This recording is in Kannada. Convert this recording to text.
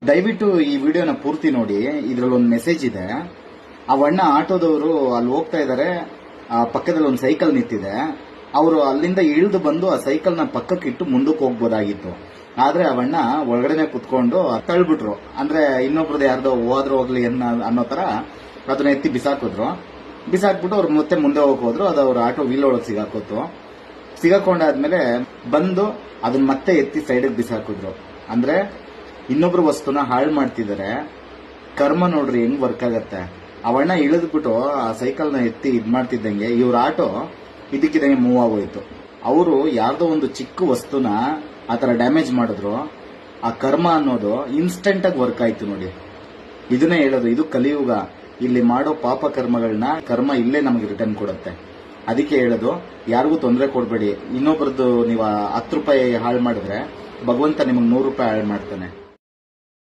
ದಯವಿಟ್ಟು ಈ ವಿಡಿಯೋನ ಪೂರ್ತಿ ನೋಡಿ. ಇದ್ರಲ್ಲಿ ಒಂದು ಮೆಸೇಜ್ ಇದೆ. ಆ ಅಣ್ಣ ಆಟೋದವರು ಅಲ್ಲಿ ಹೋಗ್ತಾ ಇದಾರೆ, ಪಕ್ಕದಲ್ಲಿ ಒಂದು ಸೈಕಲ್ ನಿಂತಿದೆ. ಅವರು ಅಲ್ಲಿಂದ ಇಳಿದು ಬಂದು ಆ ಸೈಕಲ್ನ ಪಕ್ಕಕ್ಕೆ ಇಟ್ಟು ಮುಂದಕ್ಕೆ ಹೋಗ್ಬೋದಾಗಿತ್ತು. ಆದ್ರೆ ಅವಣ್ಣ ಒಳಗಡೆನೆ ಕುತ್ಕೊಂಡು ತಳ್ಬಿಟ್ರು. ಅಂದ್ರೆ ಇನ್ನೊಬ್ರದ್ದು ಯಾರ್ದೋ ಹೋದ್ರೂ ಹೋಗ್ಲಿ ಅನ್ನೋ ತರ ಅದನ್ನ ಎತ್ತಿ ಬಿಸಾಕ್ಬಿಟ್ಟು ಅವ್ರು ಮತ್ತೆ ಮುಂದೆ ಹೋಗೋದ್ರು. ಅದು ಅವ್ರ ಆಟೋ ವೀಲ್ ಒಳಗೆ ಸಿಗಾಕೊಂಡಾದ್ಮೇಲೆ ಬಂದು ಅದನ್ನ ಮತ್ತೆ ಎತ್ತಿ ಸೈಡ್ಗೆ ಬಿಸಾಕಿದ್ರು. ಅಂದ್ರೆ ಇನ್ನೊಬ್ರು ವಸ್ತುನ ಹಾಳು ಮಾಡ್ತಿದ್ದಾರೆ. ಕರ್ಮ ನೋಡ್ರಿ ಹೆಂಗ್ ವರ್ಕ್ ಆಗತ್ತೆ. ಅವಣ್ಣ ಇಳಿದ್ಬಿಟ್ಟು ಆ ಸೈಕಲ್ನ ಎತ್ತಿ ಇದ್ ಮಾಡ್ತಿದ್ದಂಗೆ ಇವ್ರ ಆಟೋ ಇದಕ್ಕಿದಂಗೆ ಮೂವ್ ಆಗೋಯ್ತು. ಅವರು ಯಾರ್ದೋ ಒಂದು ಚಿಕ್ಕ ವಸ್ತುನ ಆತರ ಡ್ಯಾಮೇಜ್ ಮಾಡಿದ್ರು. ಆ ಕರ್ಮ ಅನ್ನೋದು ಇನ್ಸ್ಟೆಂಟ್ ಆಗಿ ವರ್ಕ್ ಆಯ್ತು ನೋಡಿ. ಇದನ್ನೇ ಹೇಳೋದು, ಇದು ಕಲಿಯುಗ. ಇಲ್ಲಿ ಮಾಡೋ ಪಾಪ ಕರ್ಮಗಳನ್ನ ಕರ್ಮ ಇಲ್ಲೇ ನಮಗೆ ರಿಟರ್ನ್ ಕೊಡುತ್ತೆ. ಅದಕ್ಕೆ ಹೇಳೋದು, ಯಾರಿಗೂ ತೊಂದರೆ ಕೊಡಬೇಡಿ. ಇನ್ನೊಬ್ರದ್ದು ನೀವು 10 ರೂಪಾಯಿ ಹಾಳು ಮಾಡಿದ್ರೆ ಭಗವಂತ ನಿಮಗೆ 100 ರೂಪಾಯಿ ಹಾಳು ಮಾಡ್ತಾನೆ.